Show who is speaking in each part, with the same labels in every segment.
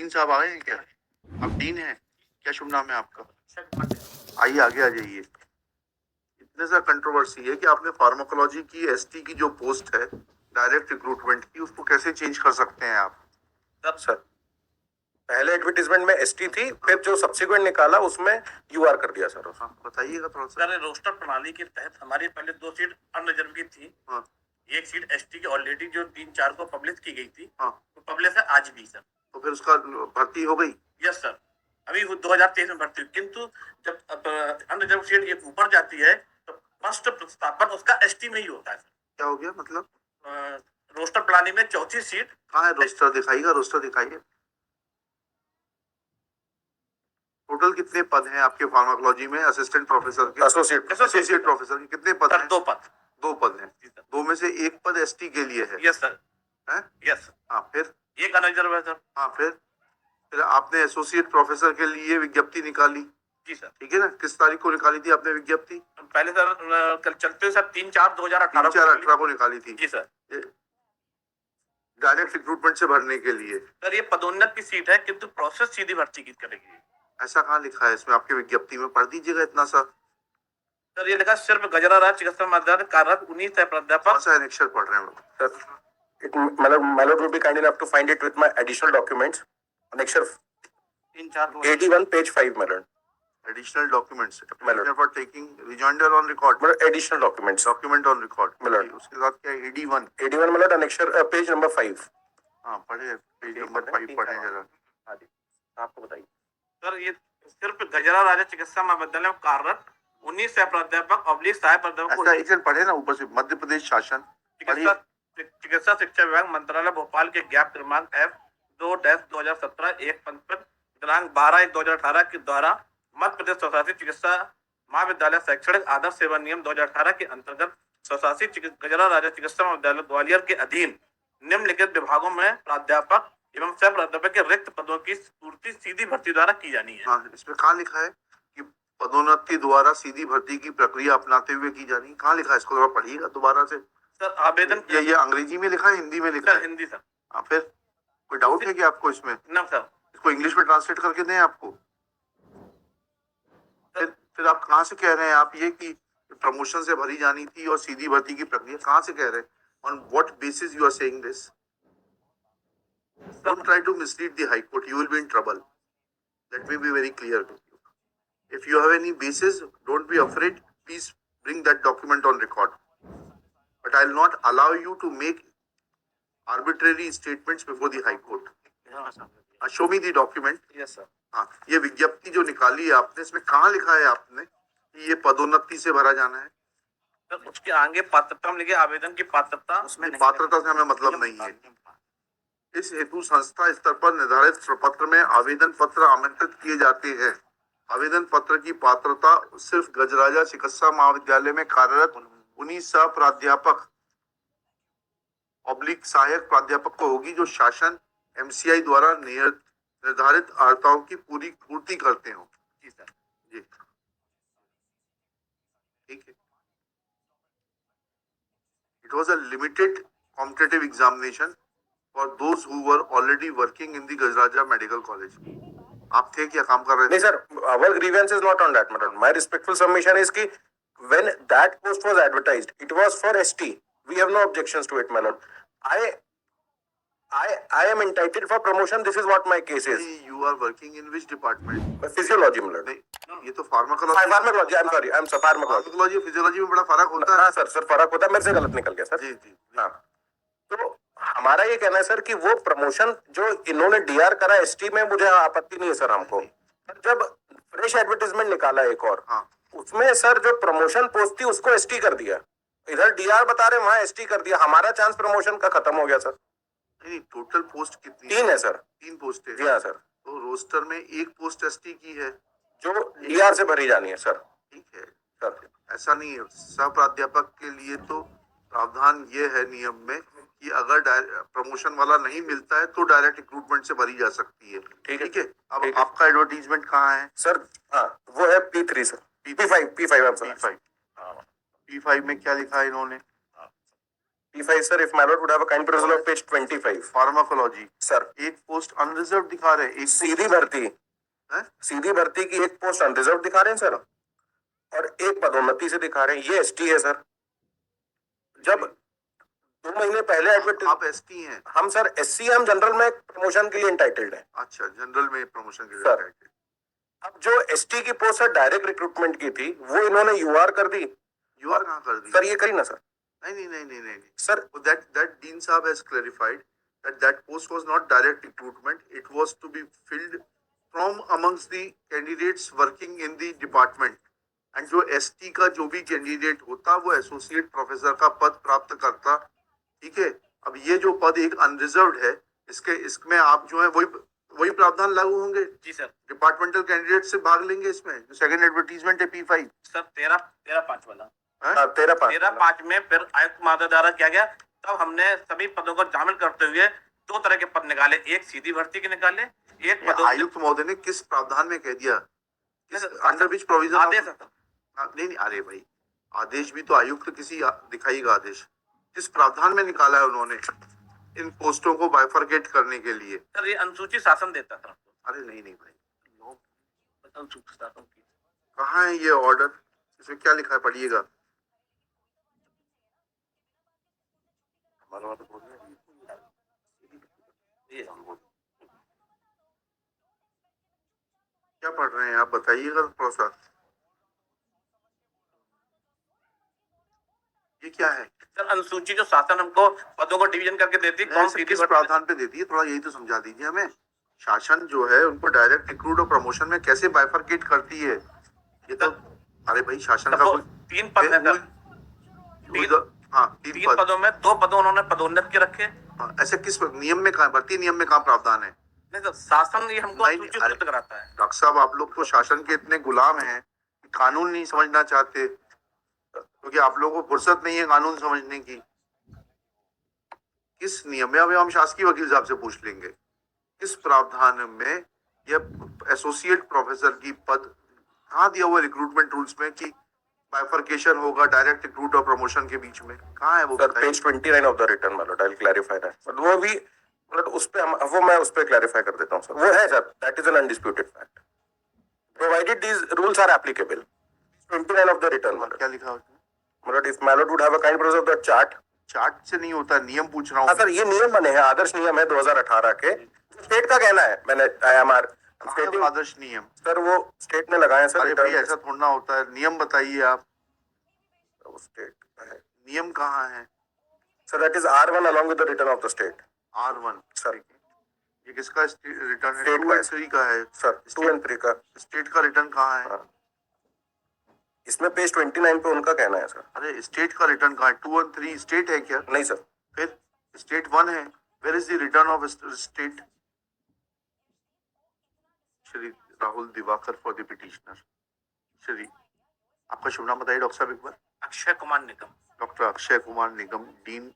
Speaker 1: Dean साहब आ गए हैं क्या? आप डीन हैं क्या? शुभ नाम है आपका? आइए आगे आ जाइए। इतने सा कंट्रोवर्सी है कि आपने फार्माकोलॉजी की एसटी की जो पोस्ट है डायरेक्ट रिक्रूटमेंट की, उसको कैसे चेंज कर सकते हैं आप?
Speaker 2: तब सर पहले एडवर्टीजमेंट में एसटी थी, फिर जो सब्सिक्वेंट निकाला उसमें यूआर कर दिया सर।
Speaker 1: बताइएगा थोड़ा सा।
Speaker 3: सर रोस्टर प्रणाली के तहत हमारी पहले 2 सीट अनरिजर्व की थी।
Speaker 1: हाँ।
Speaker 3: एक सीट एसटी की ऑलरेडी जो 3-4 को पब्लिश की गई थी।
Speaker 1: हाँ।
Speaker 3: तो पब्लिश है आज भी सर।
Speaker 1: तो फिर उसका भर्ती हो गई?
Speaker 3: यस सर, अभी 2023 में भर्ती हुई, किंतु जब अनरिजर्व सीट ये ऊपर जाती है तो फर्स्ट प्रतिस्थापन उसका एसटी में ही होता है सर।
Speaker 1: क्या हो गया मतलब?
Speaker 3: रोस्टर प्रणाली में चौथी सीट।
Speaker 1: कहाँ है रोस्टर? दिखाइएगा, रोस्टर दिखाइए। टोटल कितने पद हैं आपके फार्माकोलॉजी में? असिस्टेंट प्रोफेसर के, एसोसिएट प्रोफेसर के कितने पद हैं?
Speaker 3: 2 पद।
Speaker 1: 2 पद हैं। 2 में से 1 पद एसटी के लिए है।
Speaker 3: Yes sir.
Speaker 1: है?
Speaker 3: यस।
Speaker 1: हाँ, फिर
Speaker 3: एक अनरिजर्व है सर।
Speaker 1: हाँ, फिर आपने एसोसिएट प्रोफेसर के लिए विज्ञप्ति निकाली।
Speaker 3: जी सर।
Speaker 1: ठीक है ना? किस तारीख को निकाली थी आपने विज्ञप्ति?
Speaker 3: पहले सर कल चलते सर 3/4/2018
Speaker 1: को निकाली थी।
Speaker 3: जी सर।
Speaker 1: डायरेक्ट रिक्रूटमेंट से भरने के लिए।
Speaker 3: सर ये पदोन्नत की सीट है, किंतु प्रोसेस सीधी भर्ती की करेगी।
Speaker 1: ऐसा कहाँ लिखा है इसमें? आपके विज्ञप्ति में पढ़ दीजिएगा इतना सा।
Speaker 3: सर ये लिखा सिर्फ गजरा राज चिकित्सा महाविद्यालय कार्यरत 19 प्राध्यापक।
Speaker 1: कौन सा अक्षर पढ़ रहे हैं लोग?
Speaker 2: Sir my lord will be kind enough to find it with my additional documents. Annexure 81 page 5 my lord.
Speaker 1: Additional documents
Speaker 2: My lord.
Speaker 1: for taking rejoinder on record.
Speaker 2: My lord, additional documents.
Speaker 1: Document on record.
Speaker 2: My lord.
Speaker 1: उसके साथ क्या है?
Speaker 2: 81 my lord, annexure page number 5.
Speaker 1: हाँ, पढ़े page number 5 पढ़े जरा।
Speaker 2: आपको बताइए
Speaker 3: सर ये सिर्फ गजरा राजा चिकित्सा महाविद्यालय में कार्यरत 19 प्राध्यापक ऑब्लिक सहायक प्राध्यापक
Speaker 1: ऐसा एक पढ़े ना ऊपर से। मध्य प्रदेश शासन
Speaker 3: चिकित्सा शिक्षा विभाग मंत्रालय भोपाल के ज्ञाप क्रमांक F2-2017 एक पंथ पर दिनांक 12/1/2018 के द्वारा मध्य प्रदेश स्वशासित चिकित्सा महाविद्यालय शैक्षणिक आदर्श सेवा नियम 2018 के अंतर्गत स्वशासित गजरा राजा चिकित्सा महाविद्यालय ग्वालियर के अधीन निम्नलिखित विभागों में प्राध्यापक एवं सह प्राध्यापक के रिक्त पदों की पूर्ति सीधी भर्ती द्वारा की जानी है।
Speaker 1: हाँ, इसमें कहाँ लिखा है कि पदोन्नति द्वारा सीधी भर्ती की प्रक्रिया अपनाते हुए की जानी? कहाँ लिखा है? इसको थोड़ा पढ़िएगा दोबारा से।
Speaker 3: सर आवेदन
Speaker 1: ये अंग्रेजी में लिखा है, हिंदी में लिखा है?
Speaker 3: हिंदी सर।
Speaker 1: हाँ, फिर कोई डाउट है कि आपको इसमें?
Speaker 3: ना सर।
Speaker 1: इसको इंग्लिश में ट्रांसलेट करके दें आपको? फिर आप कहाँ से कह रहे हैं आप ये कि प्रमोशन से भरी जानी थी और सीधी भर्ती की प्रक्रिया? कहाँ से कह रहे हैं? On what basis you are saying this? Don't try to mislead the High Court. You will be in trouble. Let me be very clear with you. If you have any basis, don't be afraid. Please bring that document on record. But I will not allow you to make arbitrary statements before the High Court. Show me the document.
Speaker 3: Yes sir.
Speaker 1: हाँ, ये विज्ञप्ति जो निकाली है आपने, इसमें कहाँ लिखा है आपने कि ये पदोन्नति से भरा जाना है?
Speaker 3: सर उसके आगे पात्रता में लिखे आवेदन की पात्रता, उसमें
Speaker 1: पात्रता से हमें मतलब नहीं है। इस हेतु संस्था स्तर पर निर्धारित प्रपत्र में आवेदन पत्र आमंत्रित किए जाते हैं। आवेदन पत्र की पात्रता सिर्फ गजराजा चिकित्सा महाविद्यालय में कार्यरत 19 सह प्राध्यापक ऑब्लिक सहायक प्राध्यापक को होगी जो शासन एमसीआई द्वारा निर्धारित अर्हताओं की पूर्ति करते हो। जी सर। जी ठीक है। It was a limited competitive examination for those who were already working in the Gajraja Medical College. आप थे क्या काम कर रहे थे?
Speaker 2: नहीं sir, our grievance is not on that matter. My respectful submission is कि when that post was advertised, it was for ST. We have no objections to it, my lord. I am entitled for promotion. This is what my case is.
Speaker 1: You are working in which department?
Speaker 2: Physiology, my lord.
Speaker 1: नहीं, ये तो pharmacology.
Speaker 2: Pharmacology, I'm sorry, I'm sorry, pharmacology.
Speaker 1: Pharmacology physiology में बड़ा फर्क होता है।
Speaker 2: हाँ sir फर्क होता है, मेरे से गलत निकल गया सर।
Speaker 1: जी जी।
Speaker 2: हाँ, तो हमारा ये कहना है सर कि वो प्रमोशन जो इन्होंने डीआर करा एसटी में, मुझे आपत्ति नहीं है सर हमको। जब फ्रेश एडवर्टाइजमेंट निकाला एक और,
Speaker 1: हाँ,
Speaker 2: उसमें सर जो प्रमोशन पोस्ट थी उसको एसटी कर दिया, इधर डीआर बता रहे वहां एसटी कर दिया। हमारा चांस प्रमोशन का खत्म हो गया सर।
Speaker 1: नहीं, टोटल पोस्ट कितनी?
Speaker 2: 3 है सर।
Speaker 1: 3 पोस्ट है?
Speaker 2: जी हाँ सर।
Speaker 1: तो रोस्टर में 1 पोस्ट एसटी की है
Speaker 2: जो डीआर से भरी जानी है सर।
Speaker 1: ठीक है
Speaker 2: सर,
Speaker 1: ऐसा नहीं है। सह प्राध्यापक के लिए तो प्रावधान ये है नियम में कि अगर प्रमोशन वाला नहीं मिलता है तो डायरेक्ट रिक्रूटमेंट से भरी जा सकती है। ठीक है। अब आपका एडवर्टीजमेंट कहाँ है
Speaker 2: सर? हाँ, वो है P3 सर। P5
Speaker 1: P5 में क्या लिखा है इन्होंने?
Speaker 2: P5 sir, if my lord would have a kind perusal of page 25.
Speaker 1: Pharmacology
Speaker 2: Sir,
Speaker 1: एक पोस्ट अनरिजर्व दिखा रहे हैं, एक
Speaker 2: सीधी भर्ती,
Speaker 1: है?
Speaker 2: सीधी भर्ती की एक पोस्ट अनरिजर्व दिखा रहे हैं सर, और एक पदोन्नति से दिखा रहे हैं। ये एसटी है सर। जब 2 महीने पहले एडवर्टाइज,
Speaker 1: आप एसटी हैं?
Speaker 2: हम सर एससी, हम जनरल में प्रमोशन के लिए इंटाइटल्ड है।
Speaker 1: अच्छा, जनरल में प्रमोशन के
Speaker 2: सर।
Speaker 1: लिए
Speaker 2: अब जो एसटी की पोस्ट है डायरेक्ट रिक्रूटमेंट की थी, वो इन्होंने यूआर कर दी।
Speaker 1: यूआर कहाँ कर दी?
Speaker 2: सर ये करी ना सर।
Speaker 1: नहीं
Speaker 2: सर
Speaker 1: that dean साहब has clarified that post was not direct recruitment, it was to be filled from amongst the candidates working in the department, and जो एसटी का जो भी कैंडिडेट होता वो एसोसिएट प्रोफेसर का पद प्राप्त करता। ठीक है, अब ये जो पद एक अनरिजर्व्ड है, इसमें आप जो है वही प्रावधान लागू होंगे।
Speaker 3: जी सर।
Speaker 1: डिपार्टमेंटल कैंडिडेट से भाग लेंगे इसमें, जो सेकंड एडवर्टीजमेंट है P5
Speaker 3: सर 13-5 वाला,
Speaker 2: 13-5
Speaker 3: में फिर आयुक्त महोदय द्वारा किया गया। तब हमने सभी पदों को शामिल करते हुए 2 तरह के पद निकाले, एक सीधी भर्ती के निकाले, एक पदों
Speaker 1: आयुक्त महोदय ने किस प्रावधान में कह दिया, अंडर विच प्रोविजन?
Speaker 3: आदेश है सर।
Speaker 1: नहीं, अरे भाई आदेश भी तो आयुक्त किसी दिखाएगा आदेश, किस प्रावधान में निकाला है उन्होंने इन पोस्टों को बाइफरकेट करने के लिए?
Speaker 3: सर ये अनुसूचित शासन देता सर।
Speaker 1: अरे नहीं भाई,
Speaker 3: अनुसूचित शासन की
Speaker 1: कहाँ है ये ऑर्डर? इसमें क्या लिखा है, पढ़िएगा। क्या पढ़ रहे हैं आप, बताइएगा थोड़ा सा। ये क्या है
Speaker 3: सर? अनुसूचित जो शासन हमको पदों को डिवीजन करके देती है, कौन
Speaker 1: ऐसे
Speaker 3: सी
Speaker 1: किस प्रावधान पे देती है, थोड़ा यही तो समझा दीजिए हमें। शासन जो है उनको डायरेक्ट रिक्रूट और प्रमोशन में कैसे बाइफरकेट करती है ये तो? अरे भाई शासन का कोई
Speaker 3: 3 पद है सर।
Speaker 1: हाँ,
Speaker 3: 3 पदों में 2 पदों उन्होंने पदोन्नत के रखे।
Speaker 1: हाँ, ऐसे किस नियम में कहाँ, भर्ती नियम में कहाँ प्रावधान है?
Speaker 3: नहीं सर, शासन ये हमको
Speaker 1: नहीं,
Speaker 3: अनुसूचित
Speaker 1: अरे,
Speaker 3: उपलब्ध कराता है।
Speaker 1: डॉक्टर साहब आप लोग तो शासन के इतने गुलाम हैं कि कानून नहीं समझना चाहते, क्योंकि आप लोगों को फुर्सत नहीं है कानून समझने की। किस नियम में? अभी हम शासकीय वकील साहब से पूछ लेंगे, किस प्रावधान में यह एसोसिएट प्रोफेसर की पद कहाँ दिया हुआ रिक्रूटमेंट रूल्स में कि बाइफरकेशन होगा डायरेक्ट रिक्रूट और प्रमोशन के बीच में? कहाँ है वो?
Speaker 2: Sir page 29 of the return मालूम, आई क्लैरिफाई दैट। बट वो भी मतलब उस पे वो मैं उस पे क्लैरिफाई कर देता हूँ सर। वो है sir, that is an undisputed fact, provided these rules are applicable. 29 of the return मालूम
Speaker 1: क्या लिखा है?
Speaker 2: मतलब if my lord would have a kind perusal of the chart।
Speaker 1: Chart से नहीं होता, नियम पूछ रहा
Speaker 2: हाँ
Speaker 1: हूँ।
Speaker 2: सर, ये नियम बने हैं, आदर्श नियम है 2018 के, स्टेट का कहना है। मैंने IMR स्टेटिंग,
Speaker 1: आदर्श नियम
Speaker 2: सर वो स्टेट ने लगाए हैं सर।
Speaker 1: अरे भाई ऐसा थोड़ा होता है, नियम बताइए आप।
Speaker 2: स्टेट है
Speaker 1: नियम कहाँ है?
Speaker 2: Sir, that is R1 along with the return of the state।
Speaker 1: R1
Speaker 2: sir
Speaker 1: ये किसका रिटर्न है?
Speaker 2: State
Speaker 1: 2 और 3 का है
Speaker 2: सर, 2 and 3 का।
Speaker 1: स्टेट का रिटर्न कहाँ है?
Speaker 2: हाँ। इसमें पेज 29 पे उनका कहना है सर।
Speaker 1: अरे स्टेट का रिटर्न कहाँ है? 2 और 3 स्टेट है क्या?
Speaker 2: नहीं सर,
Speaker 1: फिर स्टेट 1 है। Where is the return of state? Shri Rahul Diwakar for the petitioner. Shri, आपका शुभ नाम बताइए डॉक्टर साहब एक बार।
Speaker 3: Akshay Kumar Nigam.
Speaker 1: Doctor Akshay Kumar Nigam, dean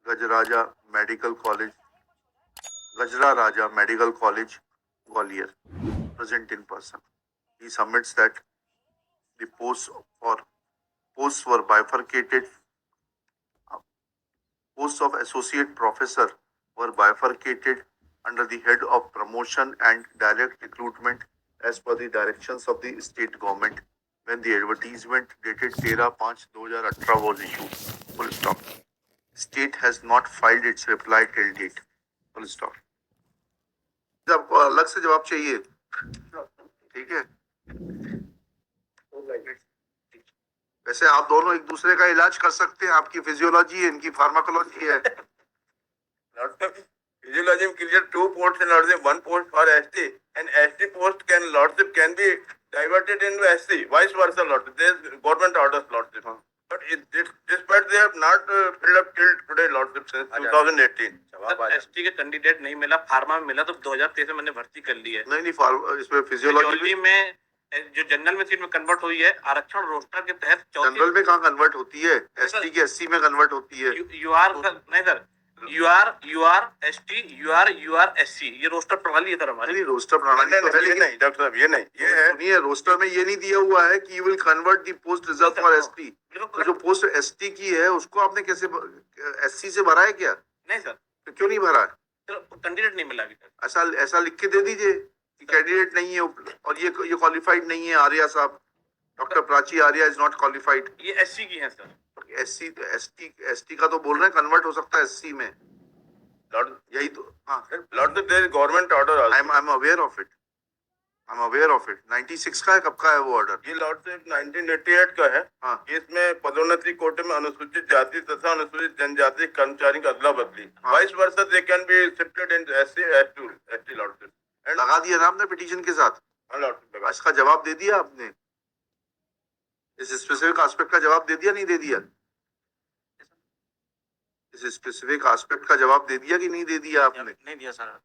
Speaker 1: Gajraja medical college, Gajra Raja medical college Gwalior, present in person. He submits that the posts were bifurcated. Posts of associate professor were bifurcated under the head of promotion and direct recruitment as per the directions of the state government when the advertisement dated 13/5/2018 was issued. Full stop. State has not filed its reply till date. Full stop. आपको अलग से जवाब चाहिए, ठीक है? वैसे आप दोनों एक दूसरे का इलाज कर सकते हैं, आपकी फिजियोलॉजी है, इनकी फार्माकोलॉजी है।
Speaker 4: Physiology clear 2 posts and lordship 1 post for ST, and ST post lordship can be diverted into SC, vice versa lordship. There's government orders lordship. But despite they have not filled up till today lordship since 2018.
Speaker 3: ST के candidate नहीं मिला, pharma में मिला तो 2023 में मैंने भर्ती कर ली है।
Speaker 1: नहीं इसमें फिजियोलॉजी
Speaker 3: फिजियोलॉजी में जो जनरल में सीट में कन्वर्ट हुई है, आरक्षण रोस्टर के तहत
Speaker 1: जनरल में कहाँ कन्वर्ट होती है? एसटी की एससी में कन्वर्ट होती है।
Speaker 3: यूआर नहीं sir, you are ST, you are SC, ये रोस्टर प्रणाली है सर हमारी।
Speaker 1: नहीं रोस्टर प्रणाली तो है,
Speaker 4: ये
Speaker 1: लेकिन
Speaker 4: नहीं डॉक्टर साहब, ये नहीं, ये है
Speaker 1: सुनिए रोस्टर में ये नहीं दिया हुआ है कि you will convert the post reserve for ST.
Speaker 3: बिल्कुल
Speaker 1: तो जो पोस्ट एसटी की है उसको आपने कैसे एससी से भरा है क्या?
Speaker 3: नहीं सर,
Speaker 1: तो क्यों नहीं भरा है?
Speaker 3: कैंडिडेट नहीं मिला अभी तक।
Speaker 1: ऐसा ऐसा लिख के दे दीजिए कि कैंडिडेट नहीं है और ये क्वालिफाइड नहीं है। आर्या साहब, doctor Prachi Arya is not qualified.
Speaker 3: ये SC की है सर।
Speaker 1: एससी एसटी का तो बोल रहे हैं कन्वर्ट हो सकता है एससी में,
Speaker 4: लॉर्ड
Speaker 1: यही तो। हाँ,
Speaker 4: lord there is government order
Speaker 1: I
Speaker 4: also.
Speaker 1: Am aware of it, I am aware of it. 96 का है, कब का है वो ऑर्डर?
Speaker 4: ये लॉर्ड साहब 1988 का है।
Speaker 1: हाँ
Speaker 4: इसमें पदोन्नति कोटे में अनुसूचित जाति तथा अनुसूचित जनजाति कर्मचारी की अदला बदली,
Speaker 1: हाँ।
Speaker 4: Vice versa they can be shifted in SC ST lordship and
Speaker 1: लगा दिया ना आपने पिटीशन के साथ?
Speaker 4: लॉर्डशिप।
Speaker 1: इसका जवाब दे दिया आपने? इस स्पेसिफिक एस्पेक्ट का जवाब दे दिया नहीं दे दिया? इस स्पेसिफिक एस्पेक्ट का जवाब दे दिया कि नहीं दे दिया आपने?
Speaker 5: नहीं दिया सर।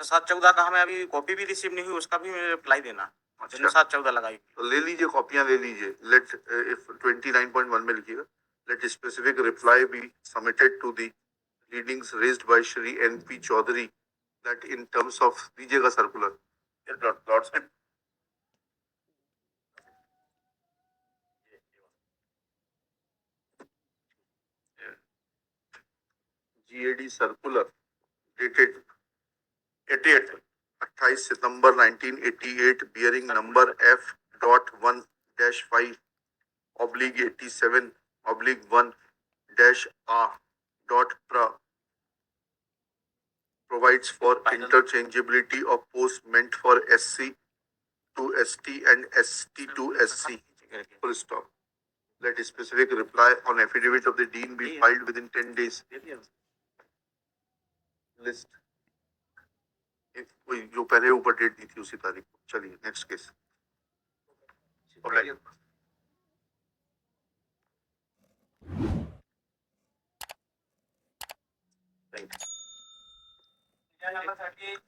Speaker 5: 7/14 का हमें अभी कॉपी भी रिसीव नहीं हुई, उसका भी रिप्लाई देना।
Speaker 1: अच्छा।
Speaker 5: 7/14 लगाई।
Speaker 1: तो ले लीजिए, कॉपियां ले लीजिए। लेट इफ 29.1 में लिखिएगा, let specific reply be submitted to the readings raised by Shri NP Chaudhary that in terms of, दीजिएगा circular.
Speaker 4: Lordship
Speaker 1: GAD circular dated
Speaker 4: 88
Speaker 1: 28 September 1988 bearing number F.1-5/87/1-R. provides for interchangeability of posts meant for SC to ST and ST to SC. Full stop. Let a specific reply on affidavit of the dean be filed within 10 days. List. जो पहले ऊपर date दी थी उसी तारीख को। चलिए next case.
Speaker 3: Number 38